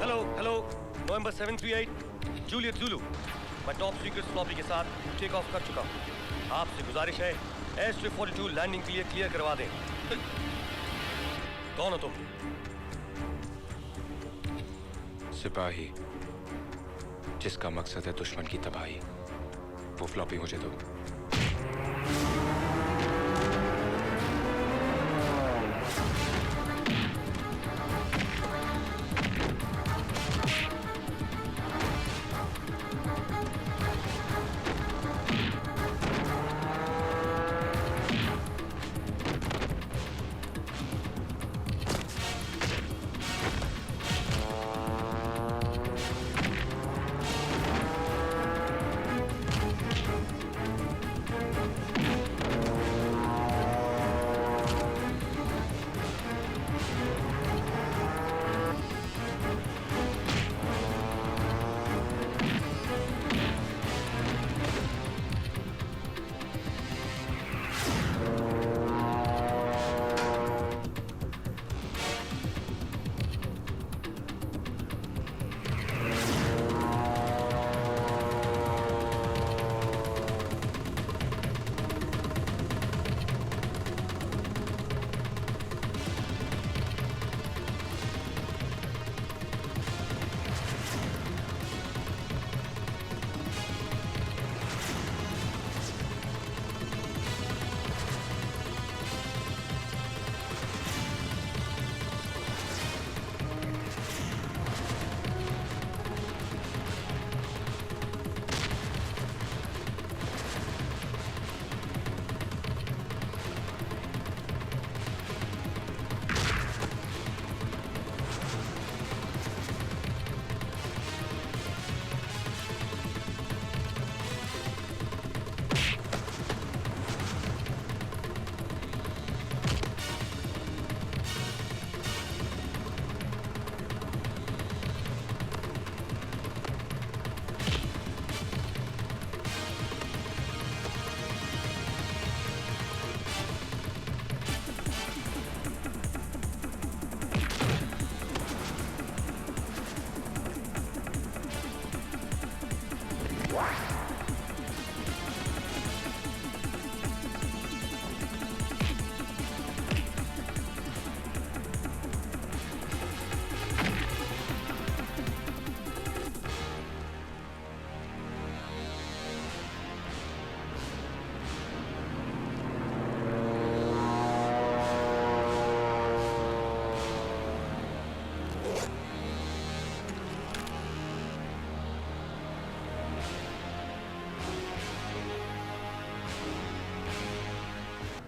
Hello hello, नवंबर 738 Juliet Zulu. मैं top secret floppy के साथ टेक ऑफ कर चुका हूँ। आपसे गुजारिश है एयर स्ट्रिप 42 लैंडिंग के लिए क्लियर करवा दें। कौन हो तुम? सिपाही जिसका मकसद है दुश्मन की तबाही। वो फ्लॉपी मुझे दो।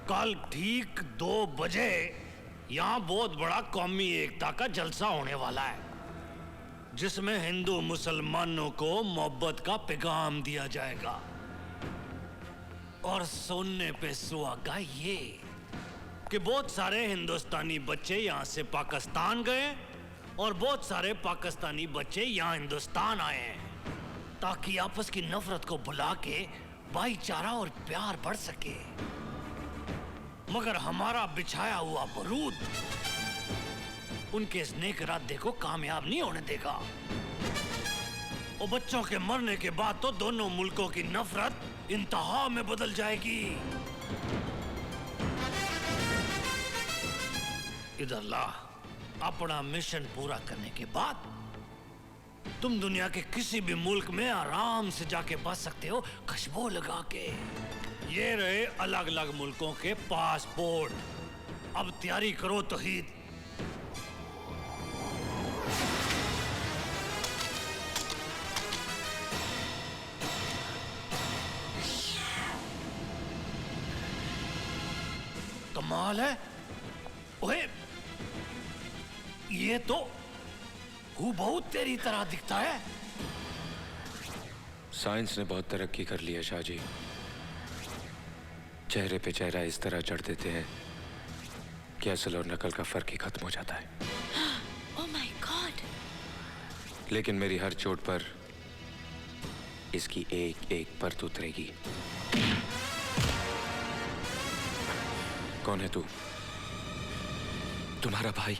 कल ठीक 2 बजे यहाँ बहुत बड़ा कौमी एकता का जलसा होने वाला है, जिसमें हिंदू मुसलमानों को मोहब्बत का पैगाम दिया जाएगा। और सुनने पे सुहागा ये कि बहुत सारे हिंदुस्तानी बच्चे यहाँ से पाकिस्तान गए और बहुत सारे पाकिस्तानी बच्चे यहाँ हिंदुस्तान आए हैं, ताकि आपस की नफरत को भुला के भाईचारा और प्यार बढ़ सके। मगर हमारा बिछाया हुआ बारूद उनके इस नेक इरादे को कामयाब नहीं होने देगा। और बच्चों के मरने के बाद तो दोनों मुल्कों की नफरत इंतहा में बदल जाएगी। इधर ला, अपना मिशन पूरा करने के बाद तुम दुनिया के किसी भी मुल्क में आराम से जाके बस सकते हो, खुशबू लगा के। ये रहे अलग अलग मुल्कों के पासपोर्ट। अब तैयारी करो तौहीद। कमाल है। ओए, ये तो हूबहू तेरी तरह दिखता है। साइंस ने बहुत तरक्की कर ली है शाह जी। चेहरे पे चेहरा इस तरह चढ़ देते हैं कि असल और नकल का फर्क ही खत्म हो जाता है। Oh my God! लेकिन मेरी हर चोट पर इसकी एक एक परत उतरेगी। कौन है तू? तुम्हारा भाई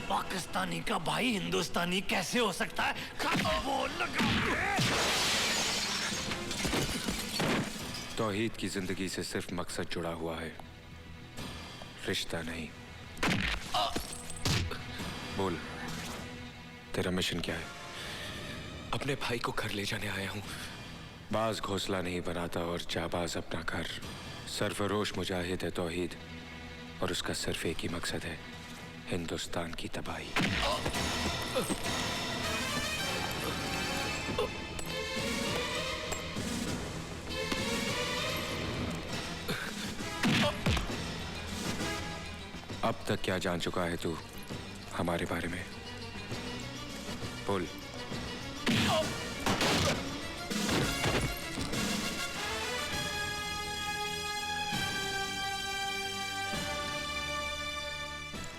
पाकिस्तानी का भाई हिंदुस्तानी कैसे हो सकता है? बोल लगा तौहीद की जिंदगी से सिर्फ मकसद जुड़ा हुआ है, रिश्ता नहीं। बोल, तेरा मिशन क्या है? अपने भाई को घर ले जाने आया हूं। बाज घोंसला नहीं बनाता और जाबाज अपना घर। सरफरोश मुजाहिद है तौहीद, और उसका सिर्फ एक ही मकसद है, हिंदुस्तान की तबाही। अब तक क्या जान चुका है तू हमारे बारे में? बोल।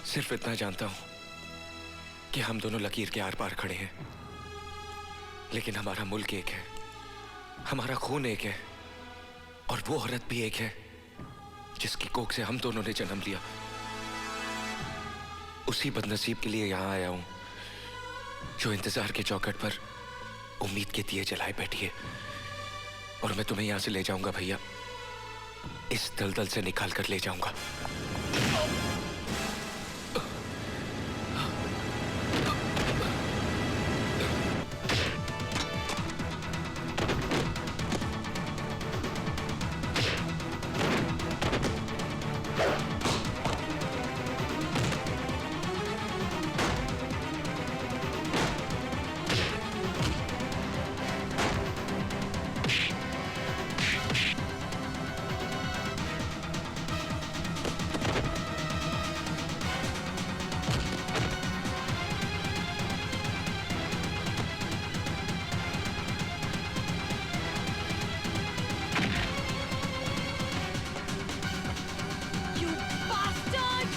सिर्फ इतना जानता हूं कि हम दोनों लकीर के आर पार खड़े हैं, लेकिन हमारा मुल्क एक है, हमारा खून एक है, और वो औरत भी एक है जिसकी कोख से हम दोनों ने जन्म लिया। उसी बदनसीब के लिए यहां आया हूं जो इंतजार के चौखट पर उम्मीद के दिए जलाए बैठी है। और मैं तुम्हें यहां से ले जाऊंगा भैया, इस दलदल से निकाल कर ले जाऊंगा। You bastard!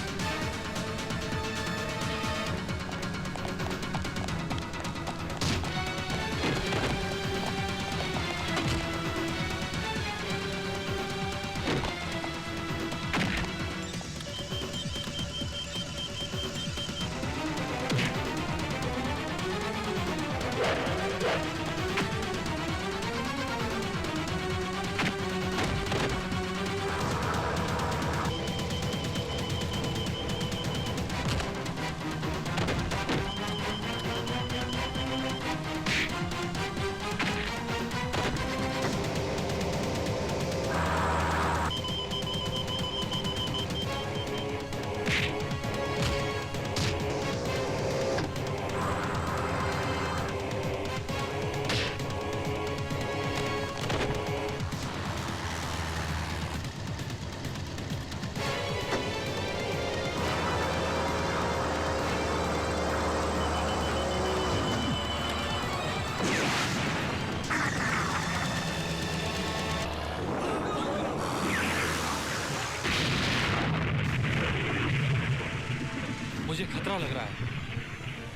मुझे खतरा लग रहा है,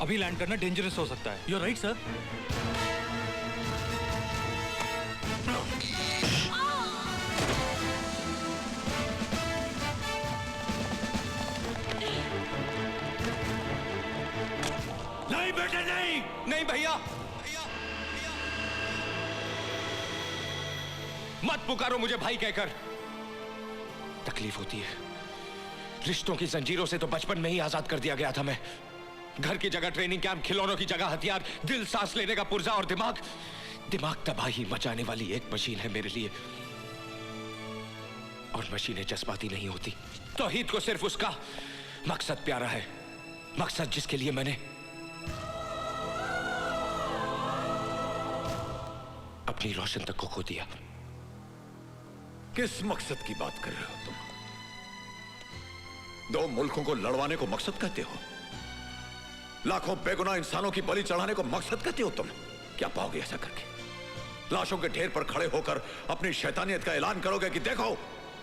अभी लैंड करना डेंजरस हो सकता है। You're right, sir. नहीं बेटे नहीं। नहीं भैया, मत पुकारो मुझे भाई कहकर। तकलीफ होती है। रिश्तों की जंजीरों से तो बचपन में ही आजाद कर दिया गया था मैं। घर की जगह ट्रेनिंग कैंप, खिलौनों की जगह हथियार, दिल सांस लेने का पुर्जा, और दिमाग तबाही मचाने वाली एक मशीन है मेरे लिए। और मशीनें जज्बाती नहीं होती। तौहीद को सिर्फ उसका मकसद प्यारा है, मकसद जिसके लिए मैंने अपनी रोशन तक को खो दिया। किस मकसद की बात कर रहे हो तुम? दो मुल्कों को लड़वाने को मकसद कहते हो? लाखों बेगुनाह इंसानों की बलि चढ़ाने को मकसद कहते हो तुम? क्या पाओगे ऐसा करके? लाशों के ढेर पर खड़े होकर अपनी शैतानियत का ऐलान करोगे कि देखो,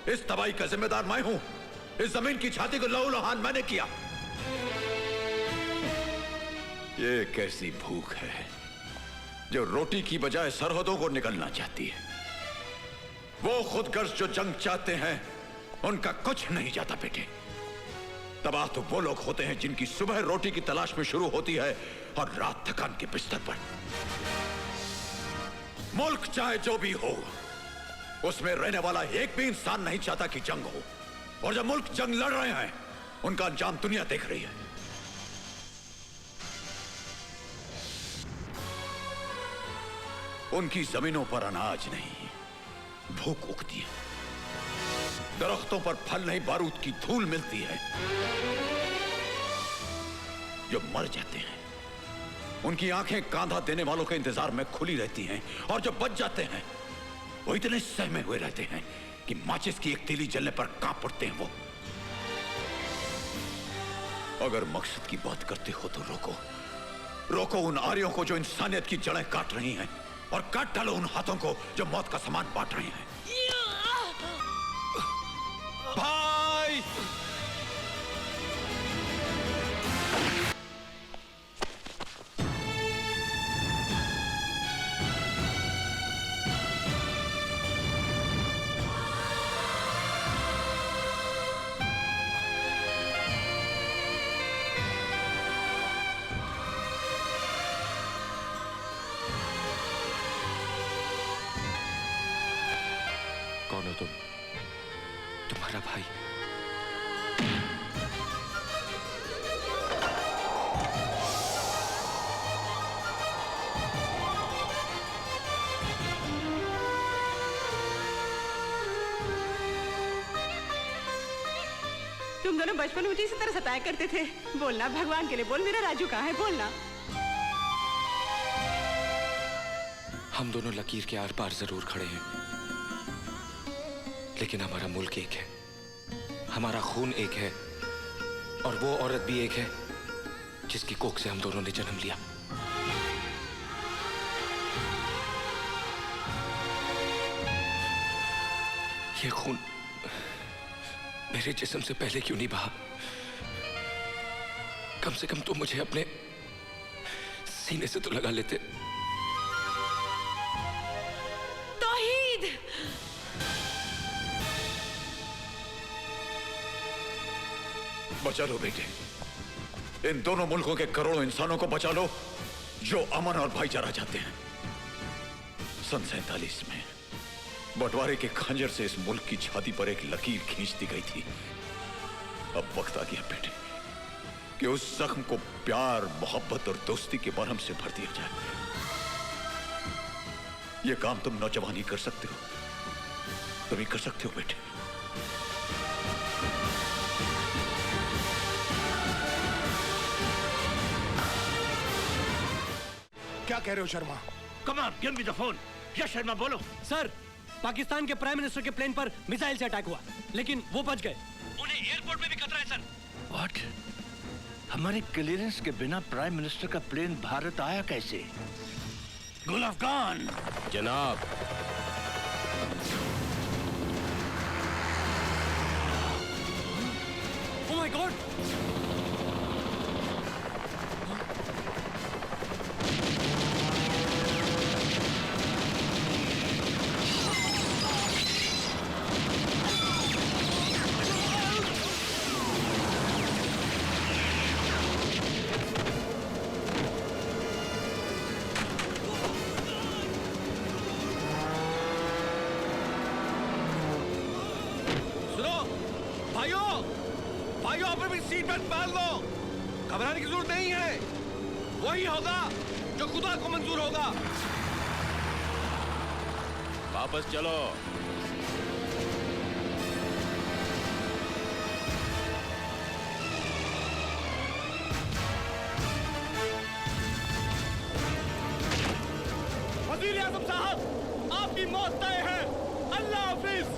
इस तबाही का जिम्मेदार मैं हूं, इस जमीन की छाती को लहूलुहान मैंने किया। ये कैसी भूख है जो रोटी की बजाय सरहदों को निकलना चाहती है। वो खुदगर्ज जो जंग चाहते हैं उनका कुछ नहीं जाता बेटे। तबाह तो वो लोग होते हैं जिनकी सुबह रोटी की तलाश में शुरू होती है और रात थकान के बिस्तर पर। मुल्क चाहे जो भी हो, उसमें रहने वाला एक भी इंसान नहीं चाहता कि जंग हो। और जब मुल्क जंग लड़ रहे हैं, उनका अंजाम दुनिया देख रही है। उनकी जमीनों पर अनाज नहीं, भूख उगती है। दरख्तों पर फल नहीं, बारूद की धूल मिलती है। जो मर जाते हैं उनकी आंखें कांधा देने वालों के इंतजार में खुली रहती हैं, और जो बच जाते हैं वो इतने सहमे हुए रहते हैं कि माचिस की एक तीली जलने पर कांप पड़ते हैं। वो अगर मकसद की बात करते हो तो रोको, रोको उन आर्यों को जो इंसानियत की जड़ें काट रही हैं, और काट डालो उन हाथों को जो मौत का सामान बांट रहे हैं। भाई! कौन हो तुम? तुम्हारा भाई। तुम दोनों बचपन में मुझे इसी तरह सताया करते थे। बोलना, भगवान के लिए बोल, मेरा राजू कहाँ है? बोलना। हम दोनों लकीर के आर पार जरूर खड़े हैं, लेकिन हमारा मुल्क एक है, हमारा खून एक है, और वो औरत भी एक है जिसकी कोख से हम दोनों ने जन्म लिया। ये खून मेरे जिस्म से पहले क्यों नहीं बहा? कम से कम तुम मुझे अपने सीने से तो लगा लेते। तौहीद! बचा लो बेटे, इन दोनों मुल्कों के करोड़ों इंसानों को बचा लो जो अमन और भाईचारा चाहते हैं। सन 47 में बंटवारे के खंजर से इस मुल्क की छाती पर एक लकीर खींच दी गई थी। अब वक्त आ गया बेटे कि उस जख्म को प्यार, मोहब्बत और दोस्ती के मरहम से भर दिया जाए। यह काम तुम नौजवान ही कर सकते हो, तुम ही कर सकते हो बेटे। क्या कह रहे हो Sharma? Come on, give me the phone. Yes Sharma बोलो। सर, पाकिस्तान के प्राइम मिनिस्टर के प्लेन पर मिसाइल से अटैक हुआ, लेकिन वो बच गए। उन्हें एयरपोर्ट में भी खतरा है सर। What? हमारे क्लियरेंस के बिना प्राइम मिनिस्टर का प्लेन भारत आया कैसे? गुल अफगान। जनाब, Oh my God! भाइयों अपने भी सीट बेल्ट पहन लो। घबराने की जरूरत नहीं है, वही होगा जो खुदा को मंजूर होगा। वापस चलो। वज़ीर आज़म साहब, आपकी मौत तय है। अल्लाह हाफिज।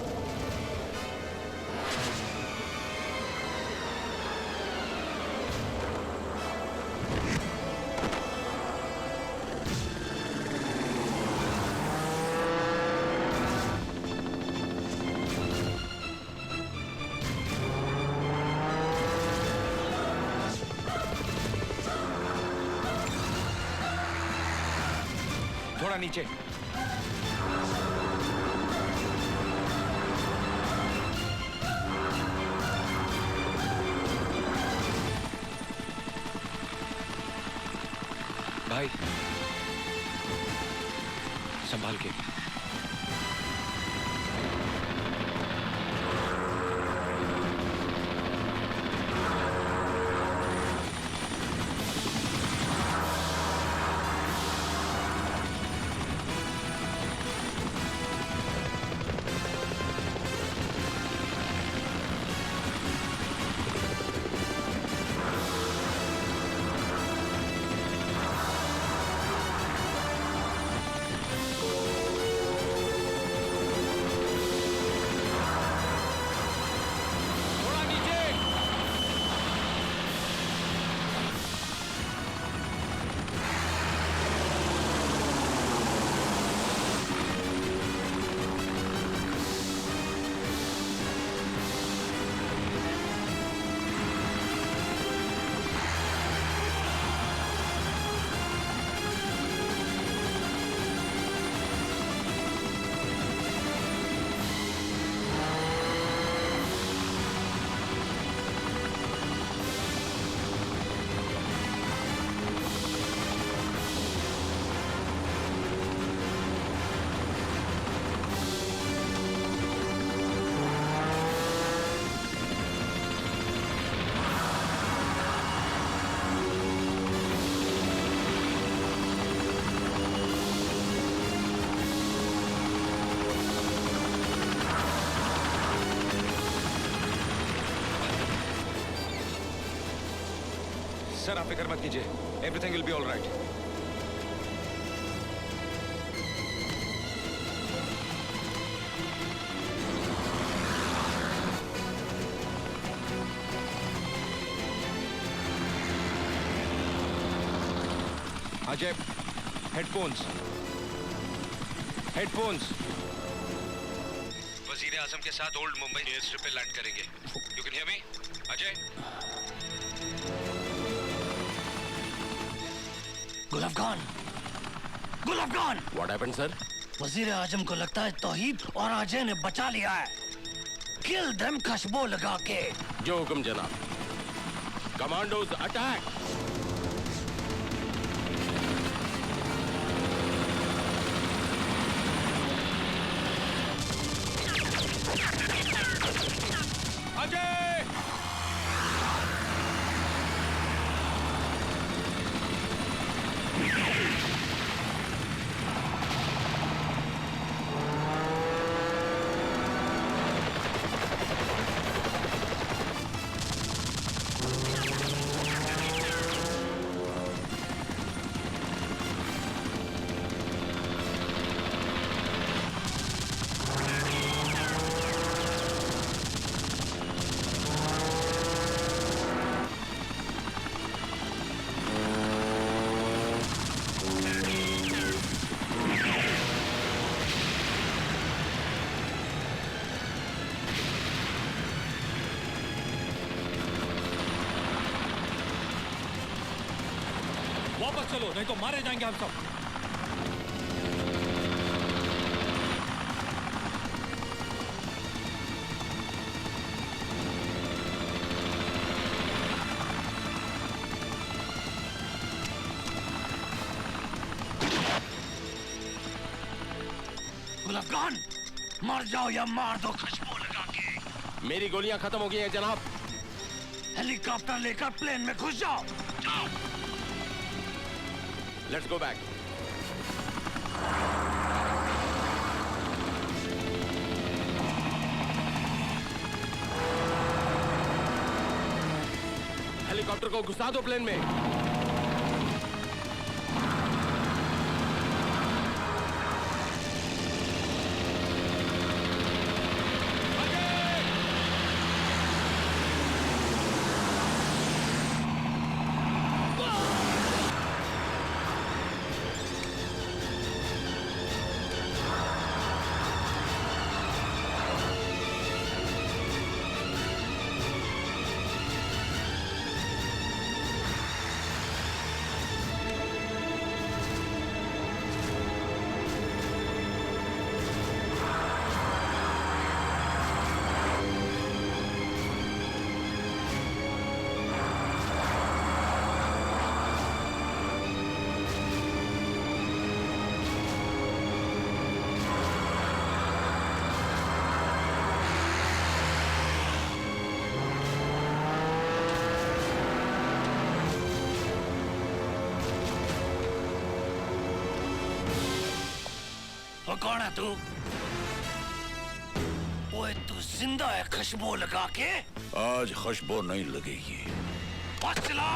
थोड़ा नीचे। भाई संभाल के। सर आप फिक्र मत कीजिए, everything will be all right. Ajay headphones वजीर आजम के साथ ओल्ड मुंबई एयर स्ट्रिप पे लैंड करेंगे। You can hear me Ajay? Gulab Khan, gulab Khan! What happened, sir? वजीर आजम को लगता है तौहीद और अजय ने बचा लिया है। किल देम खुशबू लगा के। जो हुक्म जनाब। Commandos attack! अजय! वापस चलो, नहीं तो मारे जाएंगे हम सब। गुलाब खान, मर जाओ या मार दो खुशबू लगा के। मेरी गोलियां खत्म हो गई हैं जनाब। हेलीकॉप्टर लेकर प्लेन में घुस जाओ। जाओ। Let's go back. हेलीकॉप्टर को घुसा दो प्लेन में। कौन है तू? ओए तू जिंदा है खुशबू लगा के? आज खुशबू नहीं लगेगी। चला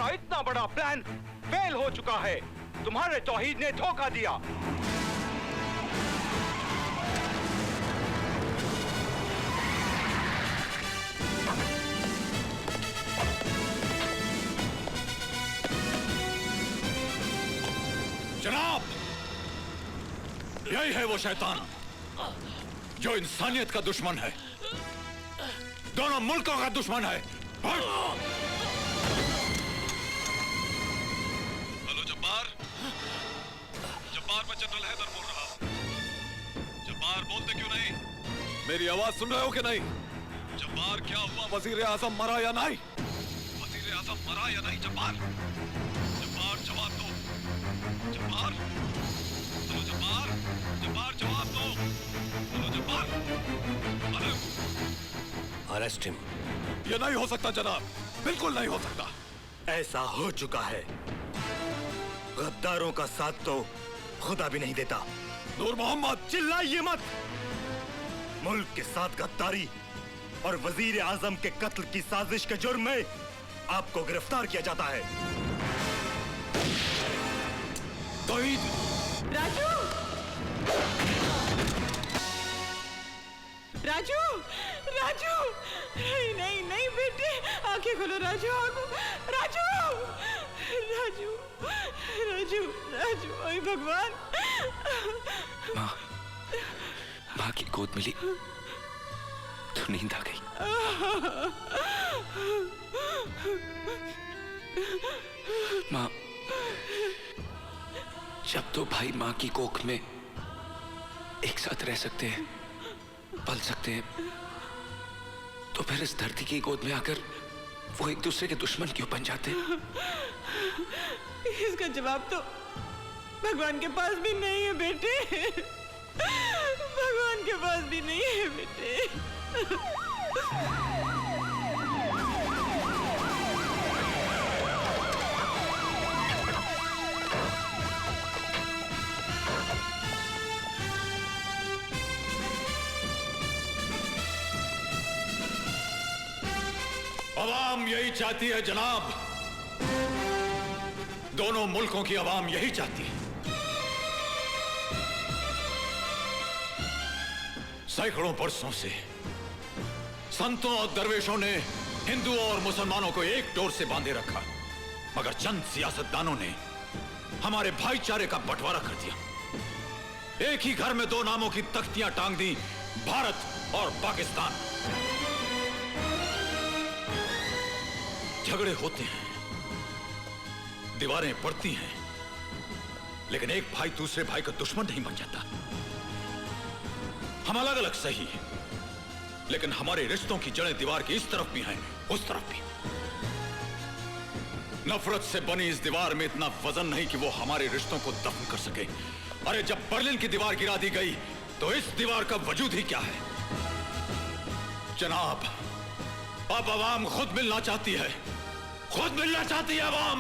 इतना बड़ा प्लान फेल हो चुका है। तुम्हारे तौहीद ने धोखा दिया। जनाब, यही है वो शैतान जो इंसानियत का दुश्मन है, दोनों मुल्कों का दुश्मन है। हेलो जब्बार, जब्बार मैं जनरल हैदर बोल रहा हूँ। जब्बार बोलते क्यों नहीं? मेरी आवाज सुन रहे हो कि नहीं? जब्बार क्या हुआ? वजीर आजम मरा या नहीं? वजीर आजम मरा या नहीं? जब्बार, जब्बार जवाब दो। जब्बार, हेलो जब्बार, जब्बार जवाब दो। Hello Jabbar, hello. Arrest him. ये नहीं हो सकता जनाब, बिल्कुल नहीं हो सकता। ऐसा हो चुका है। गद्दारों का साथ तो खुदा भी नहीं देता। नूर मोहम्मद, चिल्लाइए मत। मुल्क के साथ गद्दारी और वजीर आजम के कत्ल की साजिश के जुर्म में आपको गिरफ्तार किया जाता है। तौहीद। राजू, राजू, राजू, नहीं नहीं नहीं बेटे, आंखें खोलो राजू, राजू, राजू, राजू, राजू, ओए भगवान। माँ, माँ की गोद मिली तो नींद आ गई। माँ, जब तो भाई माँ की कोख में एक साथ रह सकते हैं, पल सकते हैं, तो फिर इस धरती की गोद में आकर वो एक दूसरे के दुश्मन क्यों बन जाते हैं? इसका जवाब तो भगवान के पास भी नहीं है बेटे, भगवान के पास भी नहीं है बेटे। अवाम यही चाहती है जनाब, दोनों मुल्कों की अवाम यही चाहती है। सैकड़ों बरसों से संतों और दरवेशों ने हिंदुओं और मुसलमानों को एक डोर से बांधे रखा, मगर चंद सियासतदानों ने हमारे भाईचारे का बंटवारा कर दिया। एक ही घर में दो नामों की तख्तियां टांग दी, भारत और पाकिस्तान। झगड़े होते हैं, दीवारें पड़ती हैं, लेकिन एक भाई दूसरे भाई का दुश्मन नहीं बन जाता। हम अलग अलग सही हैं, लेकिन हमारे रिश्तों की जड़ें दीवार की इस तरफ भी हैं, उस तरफ भी। नफरत से बनी इस दीवार में इतना वजन नहीं कि वो हमारे रिश्तों को दफन कर सके। अरे जब बर्लिन की दीवार गिरा दी गई तो इस दीवार का वजूद ही क्या है? जनाब, अब आवाम खुद मिलना चाहती है, खुद मिलना चाहती है आवाम।